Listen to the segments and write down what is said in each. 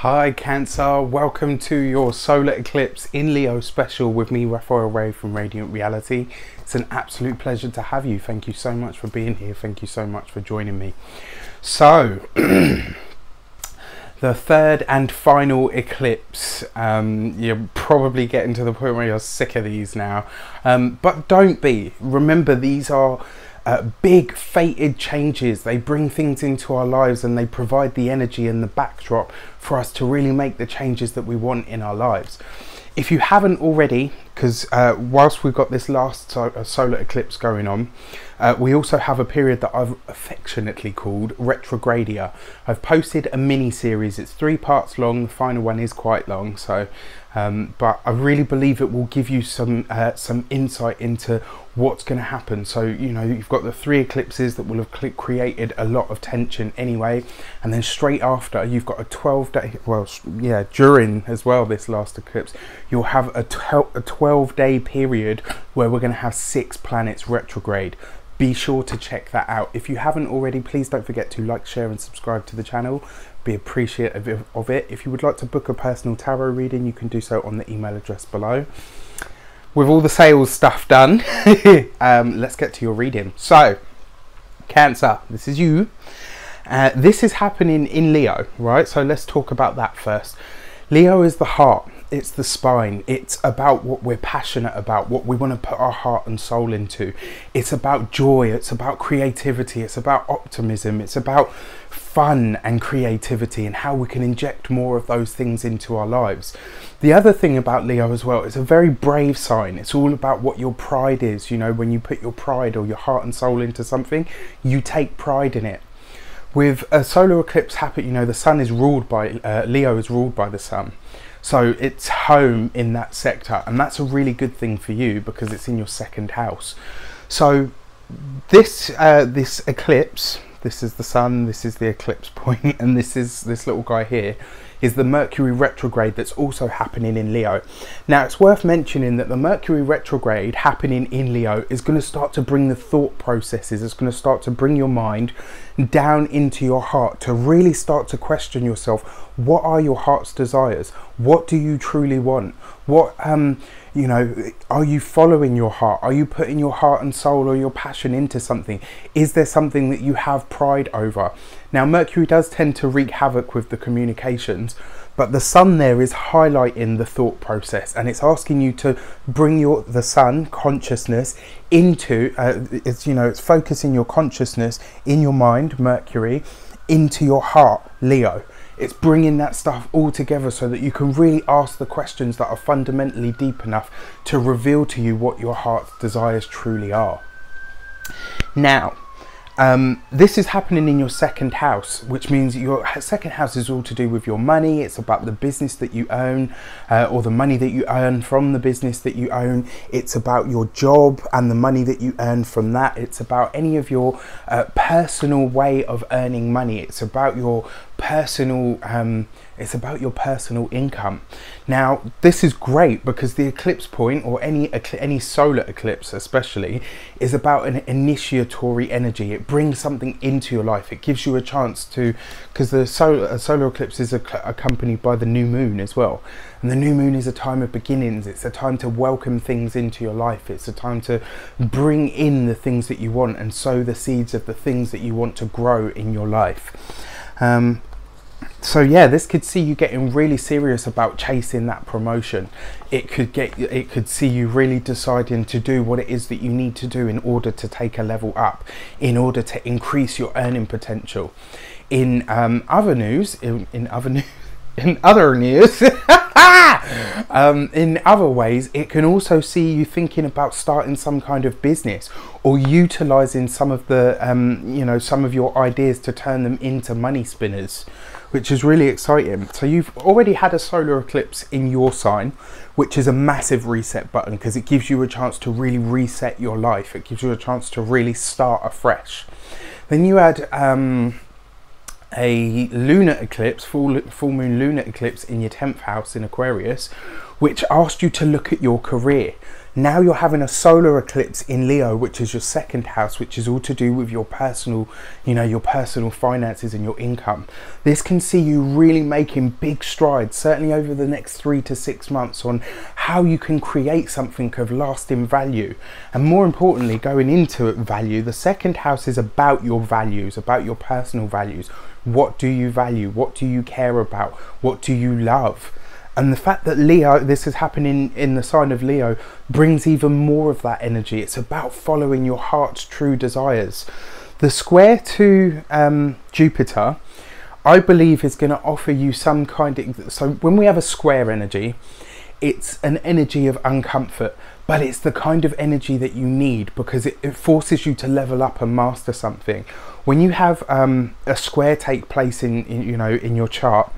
Hi Cancer, welcome to your solar eclipse in Leo special with me, Raphael from Reydiant.reality. It's an absolute pleasure to have you. Thank you so much for being here. Thank you so much for joining me. So, the third and final eclipse. You're probably getting to the point where you're sick of these now. But don't be. Remember, these are big fated changes. They bring things into our lives and they provide the energy and the backdrop for us to really make the changes that we want in our lives. If you haven't already, because whilst we've got this last solar eclipse going on, we also have a period that I've affectionately called Retrogradia. I've posted a mini series. It's 3 parts long. The final one is quite long, so but I really believe it will give you some insight into what's going to happen. So, you know, you've got the 3 eclipses that will have created a lot of tension anyway, and then straight after you've got a 12-day, well, yeah, during as well this last eclipse, you'll have a 12-day period where we're going to have 6 planets retrograde. Be sure to check that out. If you haven't already, please don't forget to like, share and subscribe to the channel. Be appreciative of it. If you would like to book a personal tarot reading, you can do so on the email address below. With all the sales stuff done, let's get to your reading. So, Cancer, this is you. This is happening in Leo, right? So let's talk about that first. Leo is the heart. It's the spine. It's about what we're passionate about, what we want to put our heart and soul into. It's about joy. It's about creativity. It's about optimism. It's about fun and creativity and how we can inject more of those things into our lives. The other thing about Leo as well, it's a very brave sign. It's all about what your pride is. You know, when you put your pride or your heart and soul into something, you take pride in it. With a solar eclipse happening, you know, the sun is ruled by, Leo is ruled by the sun. So it's home in that sector, and that's a really good thing for you because it's in your 2nd house. So this this eclipse, this is the sun, this is the eclipse point, and this is this little guy here, is the Mercury Retrograde that's also happening in Leo. Now, it's worth mentioning that the Mercury Retrograde happening in Leo is going to start to bring the thought processes, it's going to start to bring your mind down into your heart, to really start to question yourself. What are your heart's desires? What do you truly want? What, you know, are you following your heart? Are you putting your heart and soul or your passion into something? Is there something that you have pride over? Now, Mercury does tend to wreak havoc with the communications, but the sun there is highlighting the thought process, and it's asking you to bring the sun consciousness into, it's, you know, it's focusing your consciousness in your mind, Mercury, into your heart, Leo. It's bringing that stuff all together so that you can really ask the questions that are fundamentally deep enough to reveal to you what your heart's desires truly are. Now, this is happening in your 2nd house, which means your 2nd house is all to do with your money. It's about the business that you own, or the money that you earn from the business that you own. It's about your job and the money that you earn from that. It's about any of your personal way of earning money. It's about your personal income. Now, this is great because the eclipse point, or any solar eclipse especially, is about an initiatory energy. It brings something into your life. It gives you a chance to, because the solar eclipse is accompanied by the new moon as well, and the new moon is a time of beginnings. It's a time to welcome things into your life. It's a time to bring in the things that you want and sow the seeds of the things that you want to grow in your life. So yeah, this could see you getting really serious about chasing that promotion. It could see you really deciding to do what it is that you need to do in order to take a level up, in order to increase your earning potential. In other news, in other ways, it can also see you thinking about starting some kind of business, or utilizing some of the you know, some of your ideas to turn them into money spinners, which is really exciting. So you've already had a solar eclipse in your sign, which is a massive reset button because it gives you a chance to really reset your life. It gives you a chance to really start afresh. Then you had a lunar eclipse, full moon lunar eclipse in your 10th house in Aquarius, which asked you to look at your career. Now you're having a solar eclipse in Leo, which is your second house, which is all to do with your personal, your personal finances and your income. This can see you really making big strides, certainly over the next 3 to 6 months, on how you can create something of lasting value. And more importantly, going into value, the second house is about your values, about your personal values. What do you value? What do you care about? What do you love? And the fact that Leo, this is happening in the sign of Leo, brings even more of that energy. It's about following your heart's true desires. The square to Jupiter, I believe, is going to offer you some kind of... So when we have a square energy, it's an energy of uncomfort, but it's the kind of energy that you need, because it forces you to level up and master something. When you have a square take place in your chart,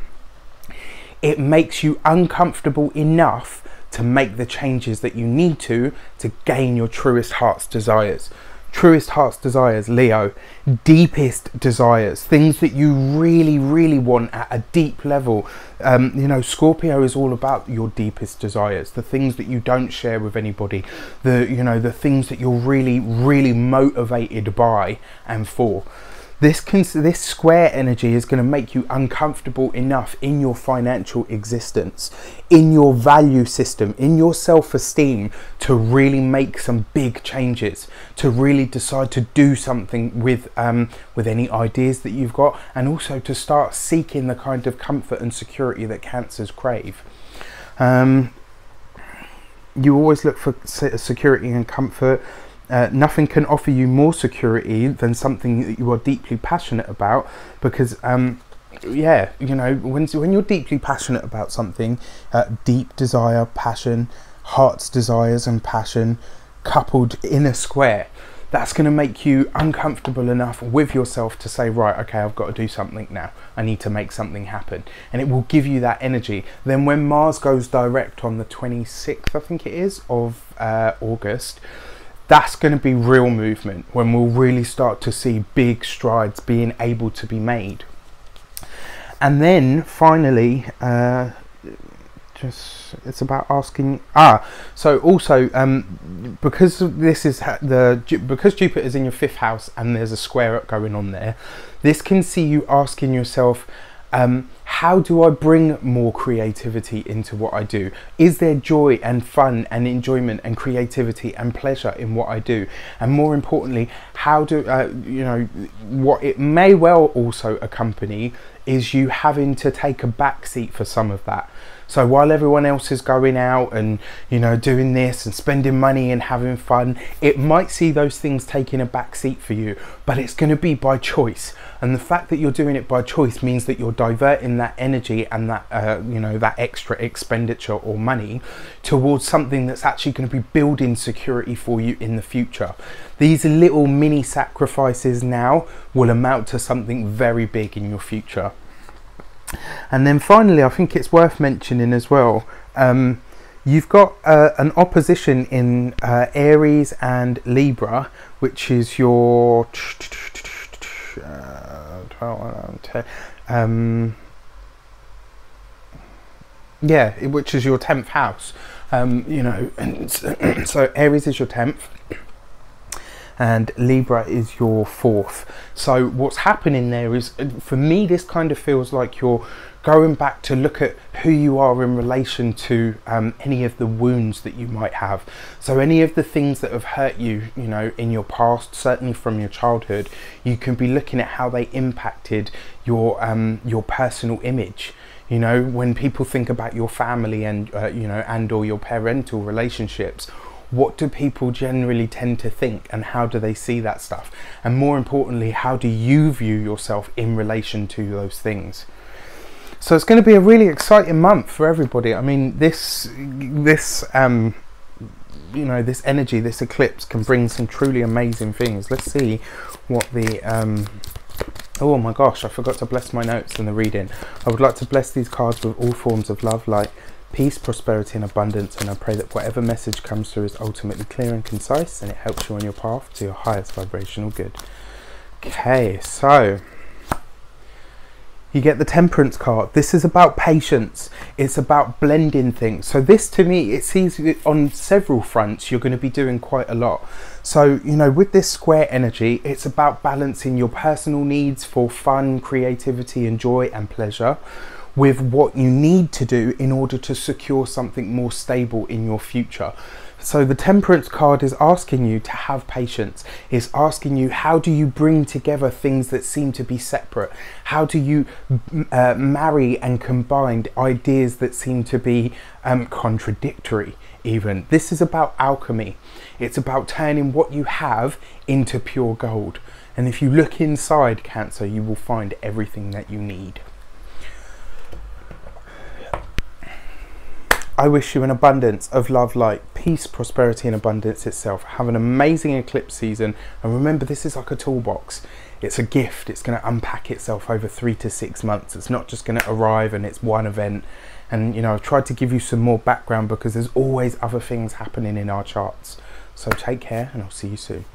it makes you uncomfortable enough to make the changes that you need to gain your truest heart's desires. Truest heart's desires, Leo, deepest desires, things that you really, really want at a deep level. Scorpio is all about your deepest desires, the things that you don't share with anybody, the things that you're really, really motivated by and for. This square energy is going to make you uncomfortable enough in your financial existence, in your value system, in your self-esteem, to really make some big changes, to really decide to do something with any ideas that you've got, and also to start seeking the kind of comfort and security that Cancers crave. You always look for security and comfort. Nothing can offer you more security than something that you are deeply passionate about, because when you're deeply passionate about something, deep desire, passion, heart's desires and passion coupled in a square, that's going to make you uncomfortable enough with yourself to say, right, okay, I've got to do something now. I need to make something happen. And it will give you that energy. Then when Mars goes direct on the 26th, I think it is, of August, that's going to be real movement, when we'll really start to see big strides being able to be made. And then finally, it's about asking. So also, because Jupiter is in your 5th house and there's a square up going on there, this can see you asking yourself, how do I bring more creativity into what I do? Is there joy and fun and enjoyment and creativity and pleasure in what I do? And more importantly, how do what it may well also accompany is you having to take a back seat for some of that. So while everyone else is going out and doing this and spending money and having fun, it might see those things taking a back seat for you, but it's going to be by choice. And the fact that you're doing it by choice means that you're diverting that energy and that that extra expenditure or money towards something that's actually going to be building security for you in the future. These little mini sacrifices now will amount to something very big in your future. And then finally, I think it's worth mentioning as well, you've got an opposition in Aries and Libra, which is your which is your 10th house. And so Aries is your 10th. And Libra is your 4th. So what's happening there is, for me, this kind of feels like you're going back to look at who you are in relation to any of the wounds that you might have. So any of the things that have hurt you, in your past, certainly from your childhood, you can be looking at how they impacted your personal image. When people think about your family and or your parental relationships, what do people generally tend to think, and how do they see that stuff? And more importantly, how do you view yourself in relation to those things? So it's going to be a really exciting month for everybody. I mean, this energy, this eclipse can bring some truly amazing things. Let's see what the oh my gosh, I forgot to bless my notes in the reading. I would like to bless these cards with all forms of love, light, peace, prosperity and abundance, and I pray that whatever message comes through is ultimately clear and concise, and it helps you on your path to your highest vibrational good. Okay, so You get the Temperance card. This is about patience. It's about blending things. So this, to me, it seems on several fronts you're going to be doing quite a lot. So, you know, with this square energy, it's about balancing your personal needs for fun, creativity and joy and pleasure with what you need to do in order to secure something more stable in your future. So the Temperance card is asking you to have patience. It's asking you, how do you bring together things that seem to be separate? How do you marry and combine ideas that seem to be contradictory even? This is about alchemy. It's about turning what you have into pure gold. And if you look inside, Cancer, you will find everything that you need. I wish you an abundance of love, light, peace, prosperity and abundance itself. Have an amazing eclipse season, and remember, this is like a toolbox. It's a gift. It's going to unpack itself over 3 to 6 months. It's not just going to arrive and it's one event. And you know, I've tried to give you some more background because there's always other things happening in our charts. So take care and I'll see you soon.